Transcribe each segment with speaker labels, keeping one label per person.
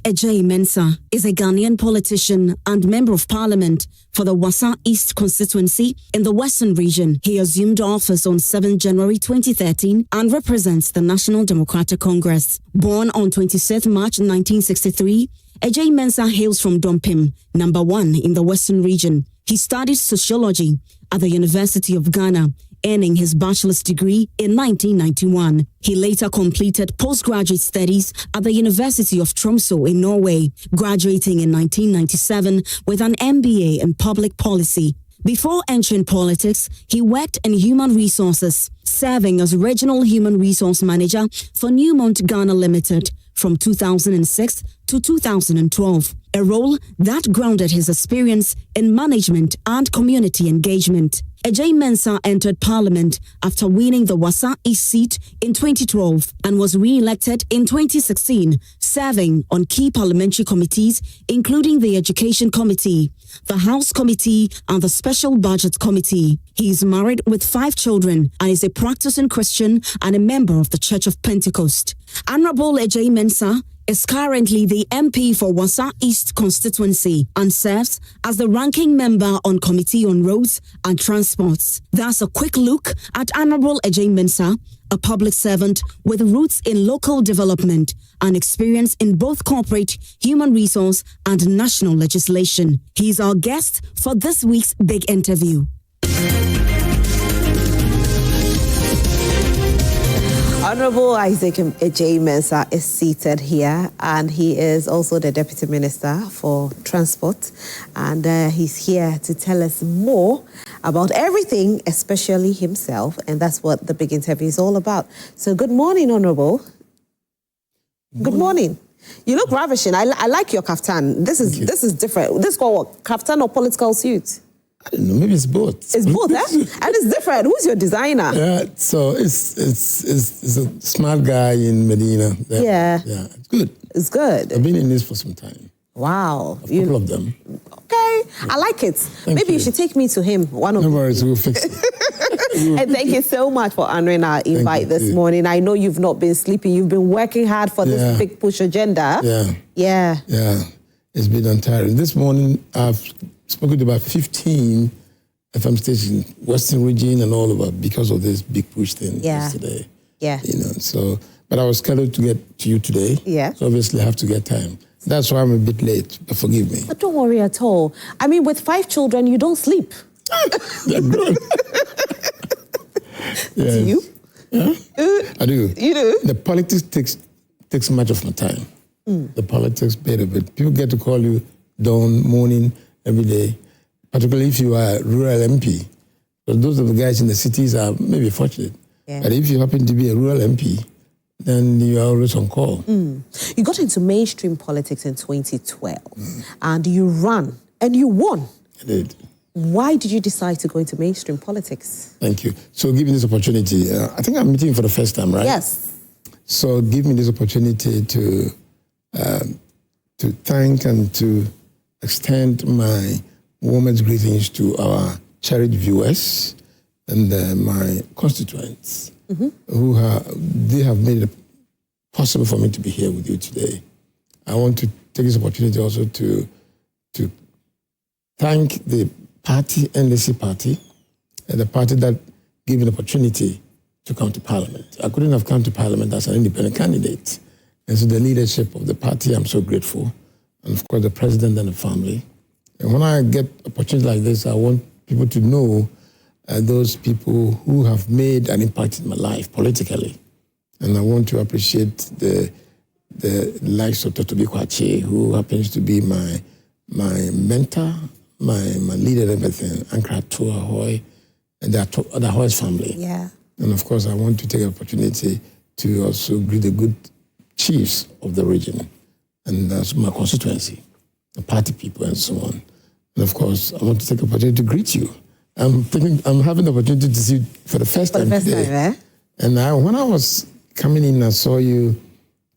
Speaker 1: Adjei Mensah is a Ghanaian politician and member of parliament for the Wassa East constituency in the Western region. He assumed office on 7 January 2013 and represents the National Democratic Congress. Born on 26 March 1963, Adjei Mensah hails from Dompim, number 1 in the Western region. He studied sociology at the University of Ghana, earning his bachelor's degree in 1991. He later completed postgraduate studies at the University of Tromsø in Norway, graduating in 1997 with an MBA in public policy. Before entering politics, he worked in human resources, serving as regional human resource manager for Newmont Ghana Limited from 2006 to 2012, a role that grounded his experience in management and community engagement. Adjei Mensah entered parliament after winning the Wassa East seat in 2012 and was re-elected in 2016, serving on key parliamentary committees including the Education Committee, the House Committee and the Special Budget Committee. He is married with 5 children and is a practicing Christian and a member of the Church of Pentecost. Honorable Adjei Mensah is currently the MP for Wassa East constituency and serves as the ranking member on Committee on Roads and Transports. That's a quick look at Honorable Adjei Mensah, a public servant with roots in local development and experience in both corporate, human resource and national legislation. He's our guest for this week's big interview.
Speaker 2: Honorable Adjei Mensah is seated here, and he is also the Deputy Minister for Transport, and he's here to tell us more about everything, especially himself, and that's what the big interview is all about. So good morning, Honorable. Good morning. You look ravishing. I like your kaftan. This is different. This is called what? Kaftan or political suit?
Speaker 3: I don't know, maybe it's both.
Speaker 2: It's both, eh? And it's different. Who's your designer?
Speaker 3: Yeah, so it's a smart guy in Medina.
Speaker 2: Yeah.
Speaker 3: Yeah, it's good.
Speaker 2: It's good.
Speaker 3: I've been in this for some time.
Speaker 2: Wow.
Speaker 3: A couple of them.
Speaker 2: Okay, I like it. Maybe you should take me to him. One of
Speaker 3: No worries, we'll fix it.
Speaker 2: And thank you so much for honoring our invite this morning. I know you've not been sleeping. You've been working hard for this big push agenda.
Speaker 3: Yeah. It's been untiring. This morning, I've spoken to about 15 FM stations, Western region and all over, because of this big push thing yesterday.
Speaker 2: Yeah.
Speaker 3: You know, so, but I was scheduled to get to you today.
Speaker 2: Yeah.
Speaker 3: So obviously I have to get time. That's why I'm a bit late, but forgive me.
Speaker 2: But don't worry at all. I mean, with 5 children, you don't sleep.
Speaker 3: They're grown. Yes.
Speaker 2: Do you?
Speaker 3: Yeah? I do.
Speaker 2: You do?
Speaker 3: The politics takes much of my time. The politics bit of it. People get to call you dawn, morning, every day, particularly if you are a rural MP. But those of the guys in the cities are maybe fortunate. Yeah. But if you happen to be a rural MP, then you are always on call.
Speaker 2: You got into mainstream politics in 2012, and you ran, and you won.
Speaker 3: I did.
Speaker 2: Why did you decide to go into mainstream politics?
Speaker 3: Thank you. So give me this opportunity. I think I'm meeting you for the first time, right?
Speaker 2: Yes.
Speaker 3: So give me this opportunity to thank and to extend my warmest greetings to our cherished viewers and my constituents they have made it possible for me to be here with you today. I want to take this opportunity also to thank the party, NDC party, and the party that gave me the opportunity to come to Parliament. I couldn't have come to Parliament as an independent candidate. And so the leadership of the party, I'm so grateful. And of course, the president and the family. And when I get opportunities like this, I want people to know those people who have made an impact in my life politically. And I want to appreciate the likes of Dr. Adjei, who happens to be my mentor, my leader and everything, Ankara Tua Hoy, and the Hoy's family.
Speaker 2: Yeah.
Speaker 3: And of course, I want to take an opportunity to also greet the good chiefs of the region and that's my constituency, the party people and so on. And of course, I want to take the opportunity to greet you. I'm having the opportunity to see you for the first time today. And when I was coming in, I saw you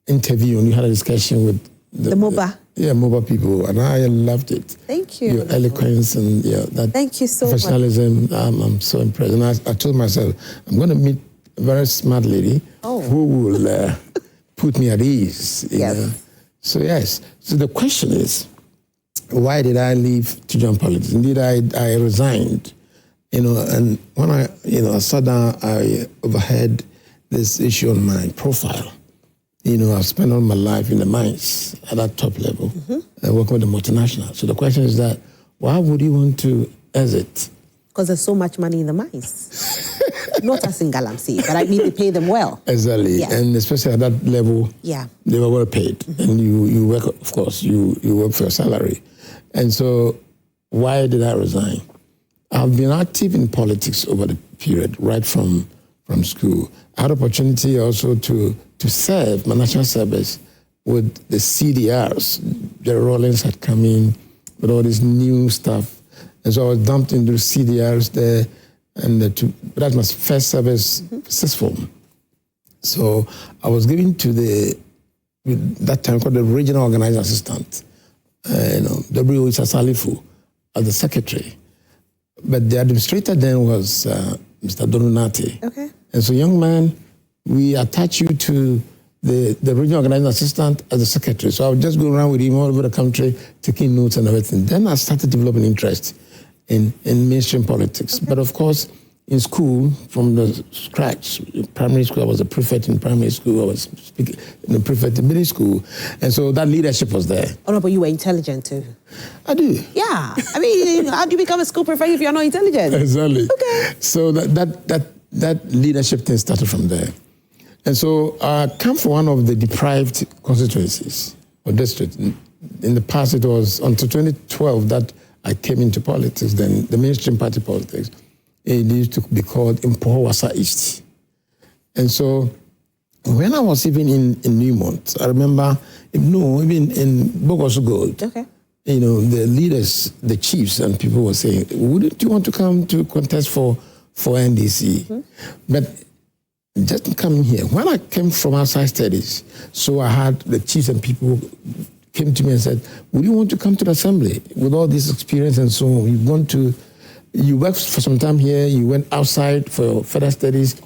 Speaker 3: interview and you had a discussion with
Speaker 2: the MOBA.
Speaker 3: MOBA people, and I loved it.
Speaker 2: Thank you.
Speaker 3: Your eloquence and that
Speaker 2: Thank you so
Speaker 3: professionalism, I'm so impressed. And I told myself, I'm going to meet a very smart lady who will put me at ease. You know? So yes. So the question is, why did I leave to join politics? Indeed, I resigned. And when I sat down, I overheard this issue on my profile. I've spent all my life in the mines at that top level, working with the multinational. So the question is that, why would you want to exit?
Speaker 2: Because there's so much money in the mines. Not as in Galamsey, but I mean they pay them well.
Speaker 3: Exactly, and especially at that level, they were well paid. And you work, of course, you work for a salary. And so, why did I resign? I've been active in politics over the period, right from school. I had opportunity also to serve my national service with the CDRs. Jerry Rawlings had come in with all this new stuff. And so I was dumped into CDRs there, and that was first service, sixth form. So I was given to that time called the regional organizing assistant, W. Salifu, as the secretary. But the administrator then was Mr. Donunati.
Speaker 2: Okay.
Speaker 3: And so, young man, we attach you to the regional organizing assistant as a secretary. So I would just go around with him all over the country, taking notes and everything. Then I started developing interest in mainstream politics. But of course, in school, from the scratch, in primary school, I was a prefect in primary school. I was speaking in the prefect in middle school. And so that leadership was there.
Speaker 2: Oh, no, but you were intelligent too.
Speaker 3: I do.
Speaker 2: Yeah. I mean, how do you become a school prefect if you're not intelligent?
Speaker 3: Exactly.
Speaker 2: Okay.
Speaker 3: So that leadership thing started from there. And so I come from one of the deprived constituencies or districts. In the past, it was until 2012 that I came into politics, then the mainstream party politics. It used to be called Wasa East. And so when I was even in Newmont, I remember, even in Bogosu Gold, the leaders, the chiefs and people were saying, wouldn't you want to come to contest for NDC? But just coming here, when I came from outside studies, so I had the chiefs and people came to me and said, would you want to come to the assembly with all this experience and so on? You worked for some time here, you went outside for further studies.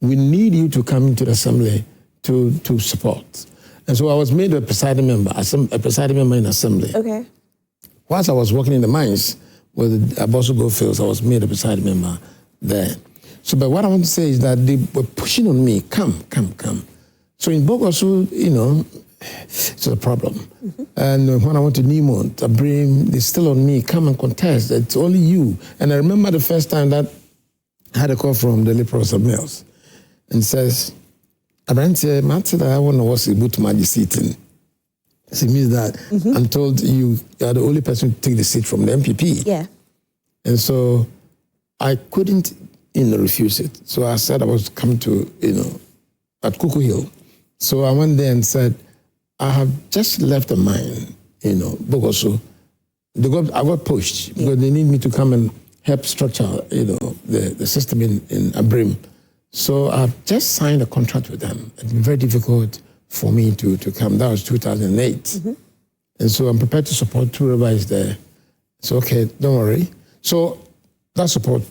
Speaker 3: We need you to come into the assembly to support. And so I was made a presiding member in assembly.
Speaker 2: Okay.
Speaker 3: Whilst I was working in the mines with Abosu Goldfields, I was made a presiding member there. So, but what I want to say is that they were pushing on me, come. So in Bogosu, it's a problem. And when I went to Newmont, they still on me, come and contest. It's only you. And I remember the first time that I had a call from the late Professor Mills and says, Abrante, I want to watch Butumaji sitting. It means that I'm told you are the only person to take the seat from the NPP.
Speaker 2: Yeah.
Speaker 3: And so I couldn't, refuse it. So I said I was coming to, at Kuku Hill. So I went there and said, I have just left the mine, Bogosu. I got pushed because they need me to come and help structure, the system in Abrim. So I've just signed a contract with them. It's been very difficult for me to come. That was 2008. And so I'm prepared to support Two Rivers there. So, okay, don't worry. So that support,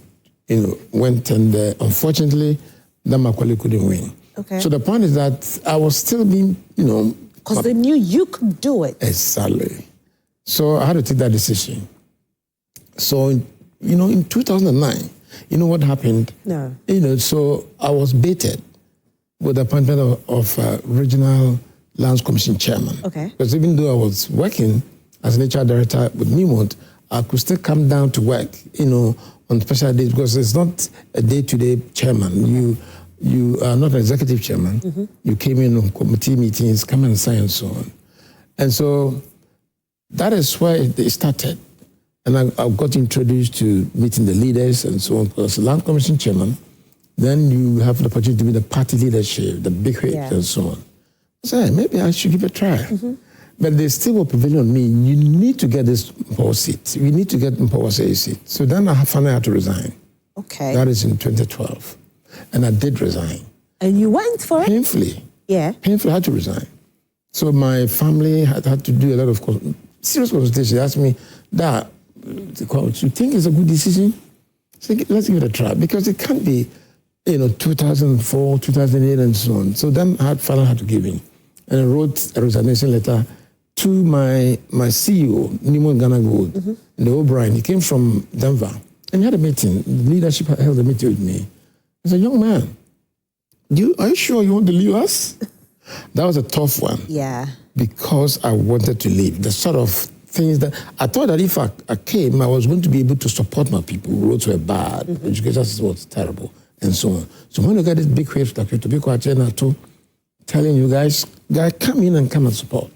Speaker 3: went, and unfortunately, Damakwali couldn't win.
Speaker 2: Okay. So
Speaker 3: the point is that I was still being,
Speaker 2: because they knew you could do it.
Speaker 3: Exactly. So I had to take that decision. So, in 2009, what happened?
Speaker 2: No.
Speaker 3: So I was baited with the appointment of Regional Lands Commission Chairman.
Speaker 2: Okay.
Speaker 3: Because even though I was working as an HR director with Newmont, I could still come down to work, on special days because it's not a day-to-day chairman. You are not an executive chairman. You came in on committee meetings, come and sign and so on. And so that is where it started. And I got introduced to meeting the leaders and so on. Because the Land Commission chairman, then you have the opportunity to meet the party leadership, the big whips and so on. So maybe I should give it a try. But they still were prevailing on me. You need to get this power seat. You need to get power seat. So then I finally had to resign.
Speaker 2: Okay.
Speaker 3: That is in 2012. And I did resign.
Speaker 2: And you went for it?
Speaker 3: Painfully.
Speaker 2: Yeah.
Speaker 3: Painfully, I had to resign. So my family had to do a lot of serious consultation. They asked me, Dad, you think it's a good decision? So let's give it a try. Because it can't be, 2004, 2008 and so on. So then I finally had to give in. and I wrote a resignation letter to my CEO, Nimo Ghana Gold, and the O'Brien. He came from Denver, and he had a meeting. The leadership held a meeting with me. I said, young man, are you sure you want to leave us? That was a tough one.
Speaker 2: Yeah. Because
Speaker 3: I wanted to leave. The sort of things that I thought that if I came, I was going to be able to support my people. Roads were bad, education was terrible, and so on. So when you get this big wave like to be quite to telling you guys, come in and come and support.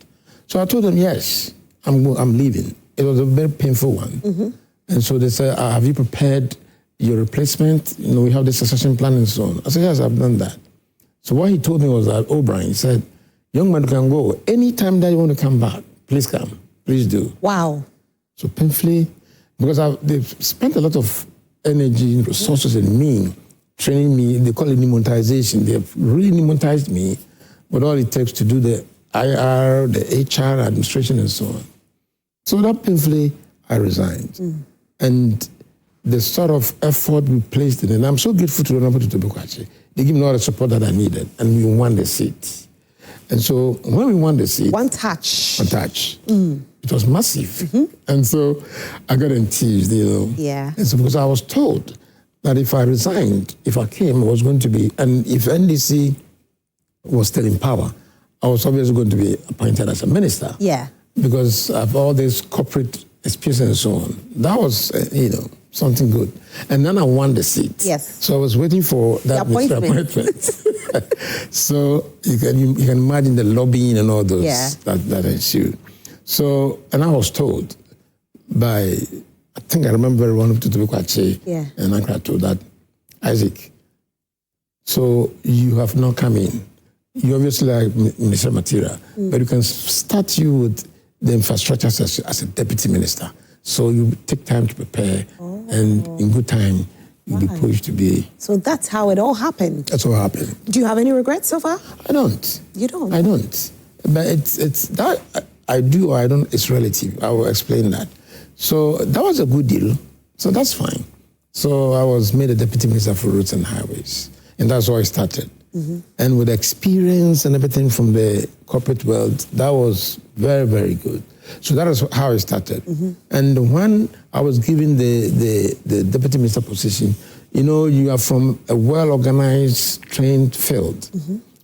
Speaker 3: So I told them, yes, I'm leaving. It was a very painful one. And so they said, have you prepared your replacement? We have the succession plan and so on. I said, yes, I've done that. So what he told me was that O'Brien, he said, young man, you can go. Anytime that you want to come back, please come. Please do.
Speaker 2: Wow.
Speaker 3: So painfully, because they've spent a lot of energy and resources in me, training me. They call it pneumatization. They've really pneumatized me with all it takes to do the IR, the HR, administration, and so on. So that painfully, I resigned. And the sort of effort we placed in it, and I'm so grateful to Honorable Tobekwachi. They gave me all the support that I needed, and we won the seat. And so when we won the seat...
Speaker 2: One touch.
Speaker 3: It was massive. And so I got enthused,
Speaker 2: Yeah.
Speaker 3: And so because I was told that if I resigned, if I came, I was going to be... And if NDC was still in power, I was obviously going to be appointed as a minister.
Speaker 2: Yeah.
Speaker 3: Because of all this corporate experience and so on. That was, something good. And then I won the seat.
Speaker 2: Yes.
Speaker 3: So I was waiting for that appointment. So you can imagine the lobbying and all those that ensued. So, and I was told by, I think I remember very well to Tobekwachi and Ankara told that, Isaac, so you have not come in. You obviously like minister material, but you can start you with the infrastructure as a deputy minister. So you take time to prepare, and in good time, you'll be pushed to be...
Speaker 2: So that's how it all happened?
Speaker 3: That's what happened.
Speaker 2: Do you have any regrets so far?
Speaker 3: I don't.
Speaker 2: You don't?
Speaker 3: I don't. But it's that I do or I don't, it's relative. I will explain that. So that was a good deal. So that's fine. So I was made a deputy minister for roads and highways. And that's how I started. And with experience and everything from the corporate world, that was very, very good. So that is how I started. And when I was given the deputy minister position, you are from a well-organized, trained field.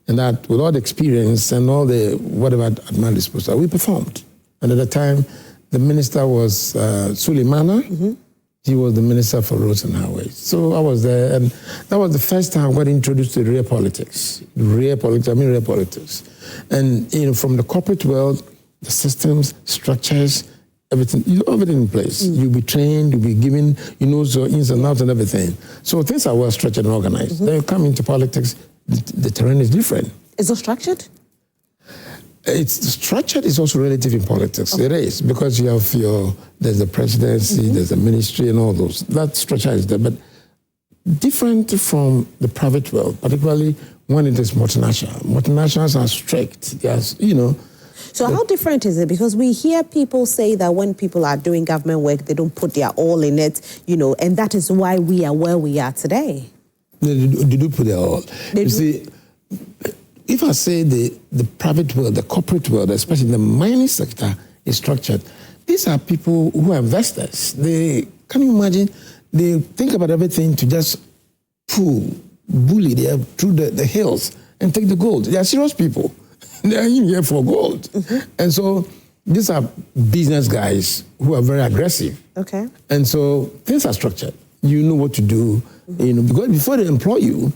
Speaker 3: And that with all the experience and all the whatever at my disposal, we performed. And at the time, the minister was Suleimana. He was the minister for roads and highways. So I was there, and that was the first time I got introduced to real politics. Real politics. And from the corporate world, the systems, structures, everything, everything in place. You'll be trained, you'll be given, so ins and outs and everything. So things are well structured and organized. Then you come into politics, the terrain is different.
Speaker 2: Is it structured?
Speaker 3: It's structured is also relative in politics. It is, because you have there's the presidency, there's the ministry and all those. That structure is there, but different from the private world, particularly when it is multinational. Multinationals are strict. Yes,
Speaker 2: So how different is it? Because we hear people say that when people are doing government work, they don't put their all in it, and that is why we are where we are today.
Speaker 3: They do put their all. See, if I say the private world, the corporate world, especially the mining sector, is structured, these are people who are investors. Can you imagine? They think about everything to just bully through the hills and take the gold. They are serious people. They are in here for gold. And so these are business guys who are very aggressive.
Speaker 2: Okay.
Speaker 3: And so things are structured. You know what to do. Because before they employ you,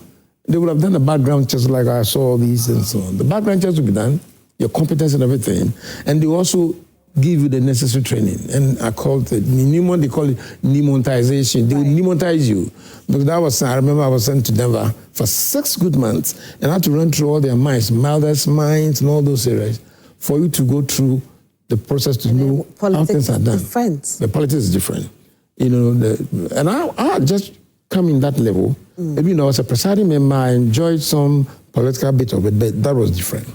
Speaker 3: they would have done a background check like I saw these and so on. The background checks will be done, your competence and everything. And they also give you the necessary training. And I called it, they call it pneumatization. They will pneumatize you. Because I remember I was sent to Denver for 6 good months, and I had to run through all their mines, Maldas mines and all those areas, for you to go through the process to know how things are done.
Speaker 2: The
Speaker 3: politics is different. And I just come in that level. Maybe as a presiding member, I enjoyed some political bit of it, but that was different,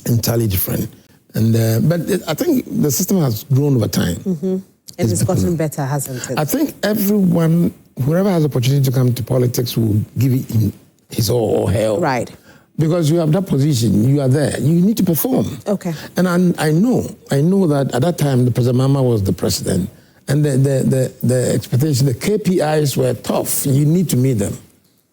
Speaker 3: entirely different. And but I think the system has grown over time.
Speaker 2: And it's gotten better, hasn't it?
Speaker 3: I think everyone, whoever has the opportunity to come to politics, will give it his or her.
Speaker 2: Right.
Speaker 3: Because you have that position, you are there, you need to perform.
Speaker 2: Okay.
Speaker 3: And I know that at that time, the President Mahama was the president, and the expectation, the KPIs were tough. You need to meet them,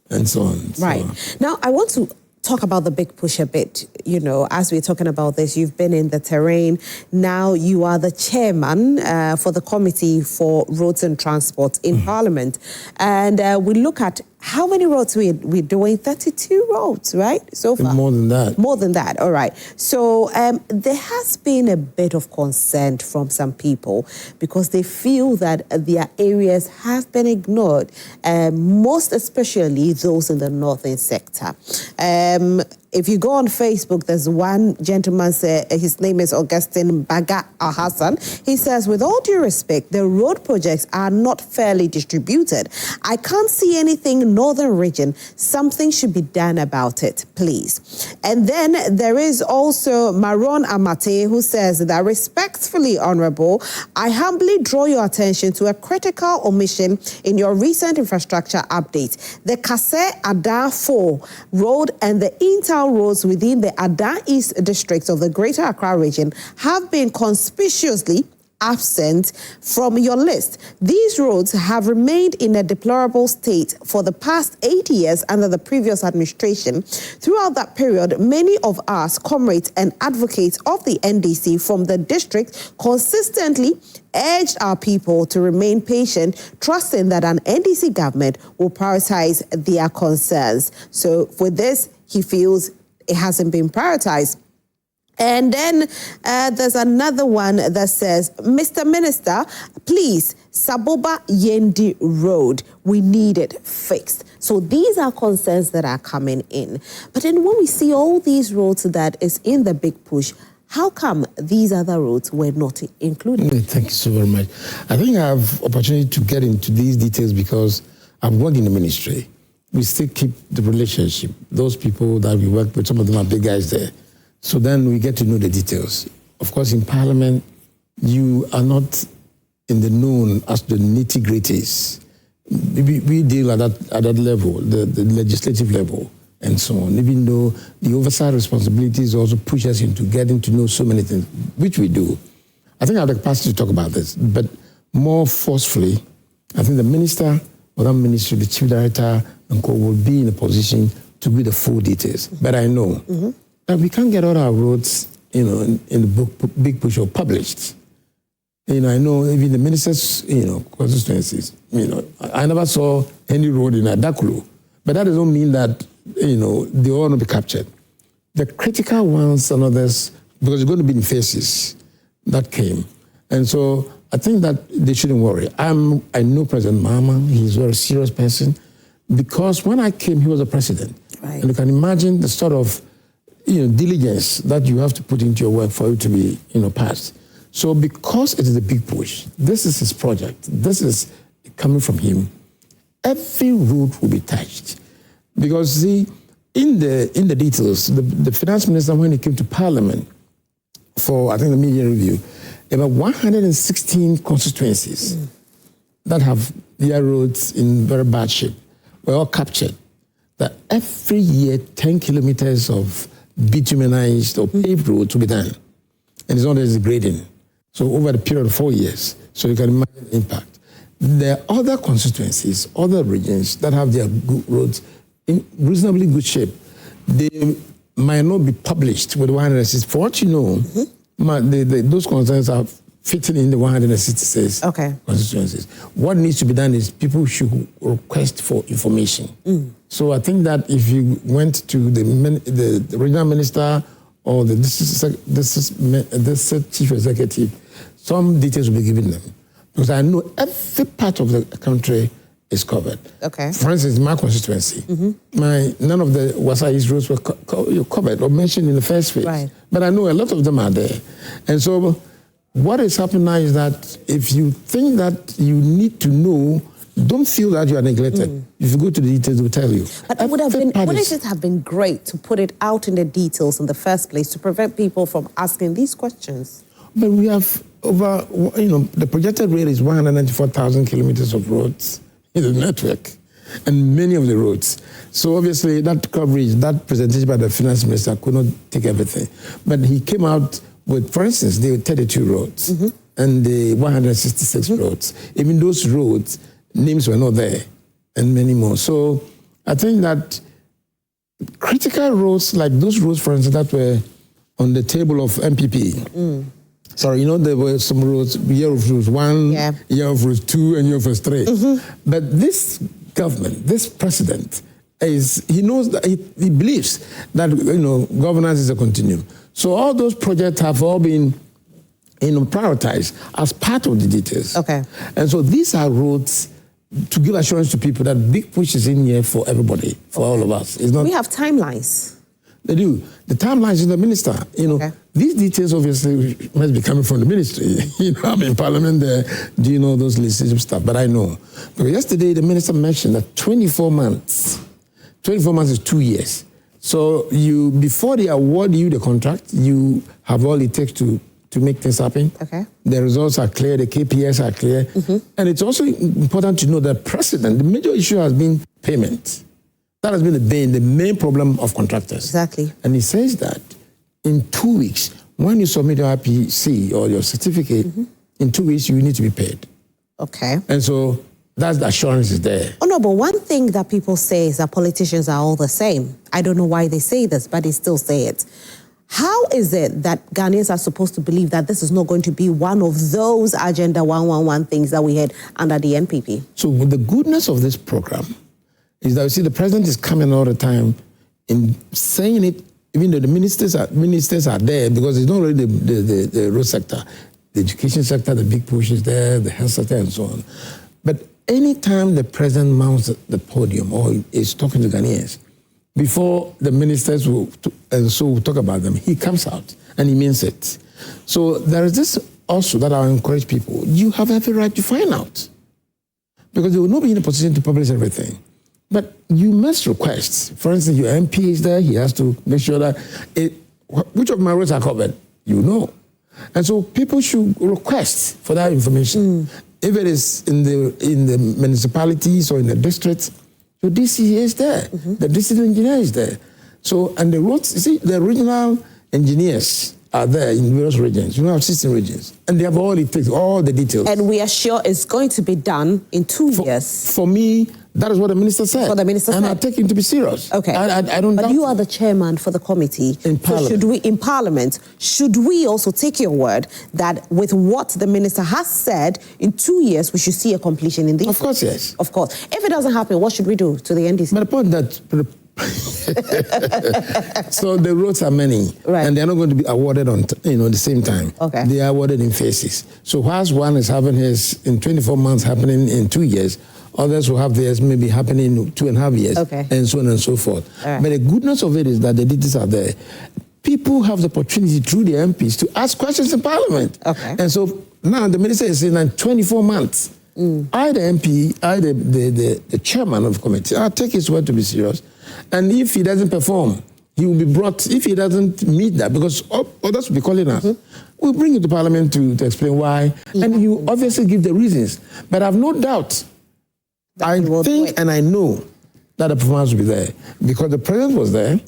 Speaker 3: and so on.
Speaker 2: Right. So. Now, I want to talk about the big push a bit. You know, as we're talking about this, you've been in the terrain. Now you are the chairman for the Committee for Roads and Transport in Parliament. And we look at how many roads we're doing? 32 roads, right? So far.
Speaker 3: More than that.
Speaker 2: More than that, all right. So there has been a bit of concern from some people because they feel that their areas have been ignored, most especially those in the northern sector. If you go on Facebook, there's one gentleman, his name is Augustine Baga Hassan. He says, with all due respect, the road projects are not fairly distributed. I can't see anything northern region. Something should be done about it, please. And then there is also Maron Amate, who says that respectfully, Honorable, I humbly draw your attention to a critical omission in your recent infrastructure update. The Kase Ada 4 road and the inter roads within the Ada East district of the Greater Accra region have been conspicuously absent from your list. These roads have remained in a deplorable state for the past 8 years under the previous administration. Throughout that period, many of us, comrades and advocates of the NDC from the district, consistently urged our people to remain patient, trusting that an NDC government will prioritize their concerns. So for this, he feels it hasn't been prioritized. And then there's another one that says, Mr. Minister, please, Saboba Yendi Road, we need it fixed. So these are concerns that are coming in. But then when we see all these roads that is in the big push, how come these other roads were not included?
Speaker 3: Thank you so very much. I think I have opportunity to get into these details because I've worked in the ministry. We still keep the relationship. Those people that we work with, some of them are big guys there. So then we get to know the details. Of course, in Parliament, you are not in the known as the nitty-gritties. We deal at that level, the legislative level, and so on, even though the oversight responsibilities also push us into getting to know so many things, which we do. I think I have the capacity to talk about this, but more forcefully, I think the minister or that ministry, the chief director, and co will be in a position to give the full details. But I know that we can't get all our roads, in the big push or published. I know even the minister's, constituencies, I never saw any road in Adakulu. But that doesn't mean that, they all want to be captured. The critical ones and others, because it's going to be in phases, that came. And so I think that they shouldn't worry. I know President Mahama. He's a very serious person. Because when I came, he was a president. Right. And you can imagine the sort of diligence that you have to put into your work for it to be passed. So because it is a big push, this is his project, this is coming from him, every road will be touched. Because see, in the details, the finance minister, when he came to Parliament for, I think, the media review, about 116 constituencies that have their roads in very bad shape were all captured. That every year 10 kilometers of bitumenized or paved roads will be done. And it's not as grading. So over the period of 4 years, so you can imagine the impact. There are other constituencies, other regions that have their good roads in reasonably good shape. They might not be published with 166. For what you know, those concerns are fitting in the 166 constituencies. What needs to be done is people should request for information. So I think that if you went to the regional minister or the district chief executive, some details will be given them. Because I know every part of the country is covered. Okay. For instance, my constituency, none of the Wasa East roads were covered or mentioned in the first phase. Right. But I know a lot of them are there. And so what is happening now is that if you think that you need to know, don't feel that you are neglected. If you go to the details, they'll tell you.
Speaker 2: But wouldn't it have been great to put it out in the details in the first place to prevent people from asking these questions?
Speaker 3: But we have over, the projected rate is 194,000 kilometers of roads in the network. and many of the roads. So obviously that coverage, that presentation by the finance minister could not take everything. But he came out with, for instance, the 32 roads and the 166 roads. Even those roads, names were not there, and many more. So I think that critical roads, like those roads, for instance, that were on the table of NPP. Sorry, you know, there were some roads, year of roads 1, year of roads 2, and year of roads 3. But this government, this president, he knows that he believes that, you know, governance is a continuum. So all those projects have all been, you know, prioritized as part of the details.
Speaker 2: Okay.
Speaker 3: And so these are roads to give assurance to people that big push is in here for everybody, for all of us. It's not.
Speaker 2: We have timelines.
Speaker 3: They do. The timelines is the minister. You know, these details obviously must be coming from the ministry. You know, I'm in Parliament there, do you know those legislative stuff? But I know. Because yesterday the minister mentioned that 24 months is 2 years. So before they award you the contract, you have all it takes to make things happen. Okay. The results are clear, the KPIs are clear. And it's also important to know that the major issue has been payment. That has been the main problem of contractors.
Speaker 2: Exactly.
Speaker 3: And he says that in 2 weeks, when you submit your RPC or your certificate, in 2 weeks you need to be paid.
Speaker 2: Okay.
Speaker 3: And so that's the assurance is there.
Speaker 2: Oh no, but one thing that people say is that politicians are all the same. I don't know why they say this, but they still say it. How is it that Ghanaians are supposed to believe that this is not going to be one of those Agenda 111 things that we had under the NPP?
Speaker 3: So with the goodness of this program is that, you see, the president is coming all the time in saying it, even though the ministers are there, because it's not really the road sector, the education sector, the big push is there, the health sector, and so on. But anytime the president mounts the podium or is talking to Ghanaians, before the ministers will talk about them, he comes out and he means it. So there is this also that I encourage people. You have every right to find out, because they will not be in a position to publish everything. But you must request. For instance, your MP is there. He has to make sure that which of my roads are covered, you know. And so people should request for that information. If it is in the municipalities or in the districts, the DC is there. The district engineer is there. So, and the roads, you see, the regional engineers are there in various regions. You have 16 regions. And they have all it takes, all the details.
Speaker 2: And we are sure it's going to be done in 2 years.
Speaker 3: For me, that is what the minister said.
Speaker 2: What the minister
Speaker 3: and
Speaker 2: said.
Speaker 3: I take him to be serious.
Speaker 2: Okay.
Speaker 3: I don't
Speaker 2: But
Speaker 3: doubt
Speaker 2: you are the chairman for the committee.
Speaker 3: In Parliament.
Speaker 2: Should we also take your word that with what the minister has said, in 2 years, we should see a completion in this?
Speaker 3: Of course, yes.
Speaker 2: Of course. If it doesn't happen, what should we do to the NDC?
Speaker 3: But the point that... So the roads are many, and they're not going to be awarded on the same time.
Speaker 2: Okay.
Speaker 3: They are awarded in phases. So whilst one is having his in 24 months, happening in 2 years, others will have theirs maybe happening in 2.5 years, and so on and so forth. But the goodness of it is that the details are there. People have the opportunity through the MPs to ask questions in Parliament. And so now the minister is saying that 24 months. I, the MP, the chairman of the committee, I'll take his word to be serious. And if he doesn't perform, he will be brought, if he doesn't meet that, because others will be calling us, we'll bring it to Parliament to explain why. And he will obviously give the reasons. But I have no doubt, I think and I know that the performance will be there, because the president was there.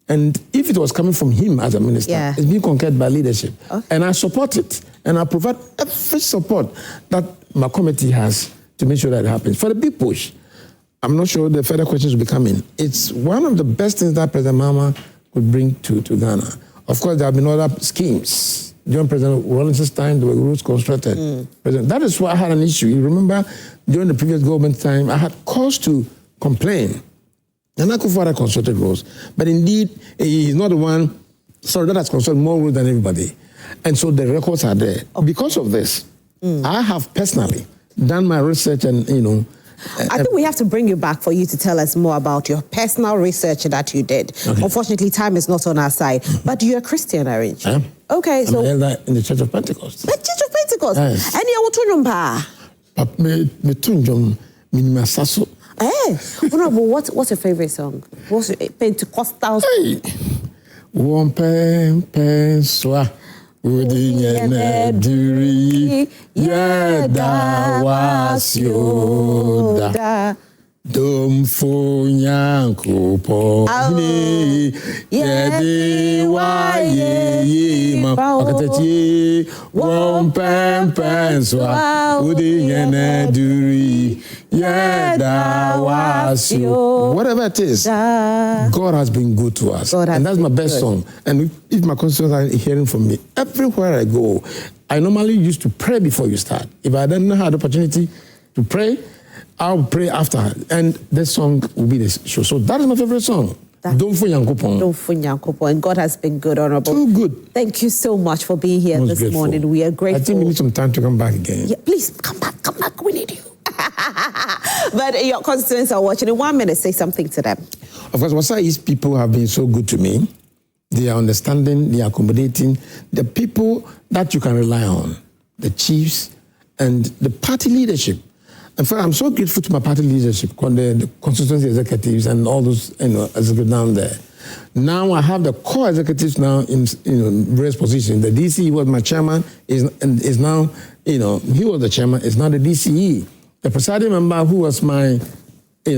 Speaker 3: And if it was coming from him as a minister, it's being concurred by leadership. And I support it. And I provide every support that my committee has to make sure that it happens. For the big push, I'm not sure the further questions will be coming. It's one of the best things that President Mahama could bring to Ghana. Of course, there have been other schemes. During President Rawlings's time, there were roads constructed. That is why I had an issue. You remember, during the previous government time, I had cause to complain. And I could have constructed roads. But indeed, he's not the one, that has constructed more roads than everybody. And so the records are there. Because of this, I have personally done my research and,
Speaker 2: I think we have to bring you back for you to tell us more about your personal research that you did. Unfortunately, time is not on our side. But you're a Christian, aren't you?
Speaker 3: I am.
Speaker 2: Okay, so...
Speaker 3: I'm in the Church of Pentecost.
Speaker 2: The Church of Pentecost?
Speaker 3: Yes.
Speaker 2: And you're what's your favorite song? What's your Pentecostal song?
Speaker 3: Hey, one pen swa udinyene duri yeda wasyoda. Domfo nyankopo yedi wa ye ma akatati won pempenswa udi nyene duri yeda wasio. Whatever it is, God has been good to us, and that's my best song. And if my constituents are hearing from me, everywhere I go, I normally used to pray before you start. If I didn't have the opportunity to pray, I'll pray after, and this song will be the show. So that is my favorite song. Domfo
Speaker 2: Nyankopon. And God has been good, Honorable.
Speaker 3: Too good.
Speaker 2: Thank you so much for being here this morning. We are grateful.
Speaker 3: I think we need some time to come back again.
Speaker 2: Yeah, please come back. We need you. But your constituents are watching. In 1 minute, say something to them.
Speaker 3: Of course, Wasa East people have been so good to me. They are understanding, they are accommodating. The people that you can rely on, the chiefs and the party leadership. In fact, I'm so grateful to my party leadership, the constituency executives and all those executives down there. Now I have the core executives now in various positions. The DCE was my chairman, is now, he was the chairman, is now the DCE. The presiding member who was my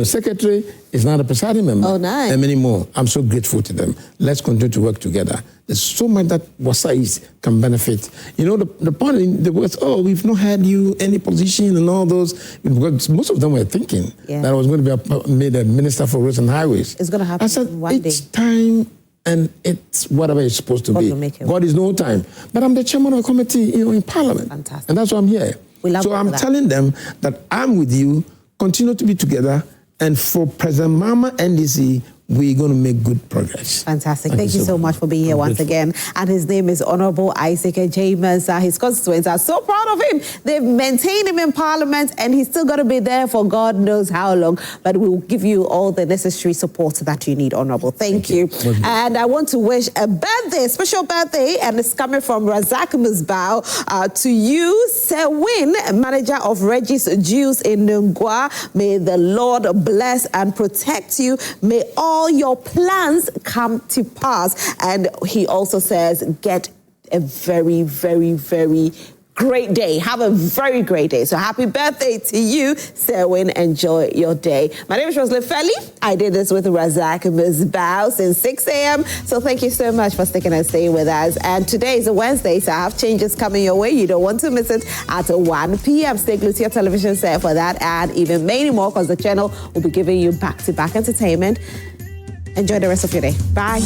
Speaker 3: secretary is now the presiding member.
Speaker 2: Oh, nice.
Speaker 3: And many more. I'm so grateful to them. Let's continue to work together. There's so much that Wasa East can benefit. The point in the words, we've not had you any position and all those, because most of them were thinking that I was going to be made a minister for roads and highways.
Speaker 2: It's going to happen.
Speaker 3: I said,
Speaker 2: one day.
Speaker 3: It's time and it's whatever it's supposed to be. God is no time. But I'm the chairman of a committee, in Parliament.
Speaker 2: Fantastic.
Speaker 3: And that's why I'm here. So I'm telling them that I'm with you, continue to be together, and for President Mahama NDC, we're going to make good progress.
Speaker 2: Fantastic. Thank you so much for being here once again. And his name is Honorable Adjei Mensah. His constituents are so proud of him. They've maintained him in Parliament, and he's still going to be there for God knows how long. But we'll give you all the necessary support that you need, Honorable. Thank you. And I want to wish a special birthday, and it's coming from Razak Mensah to you, Sir Win, manager of Regis Juice in Nungwa. May the Lord bless and protect you. May all your plans come to pass. And he also says, get a very, very, very great day. Have a very great day. So happy birthday to you, Serwin. Enjoy your day. My name is Roslyn Felly. I did this with Razak Mensah since 6 a.m. So thank you so much for sticking and staying with us. And today is a Wednesday, so I have changes coming your way. You don't want to miss it at 1 p.m. Stay glued to your television set for that and even many more, because the channel will be giving you back-to-back entertainment. Enjoy the rest of your day. Bye.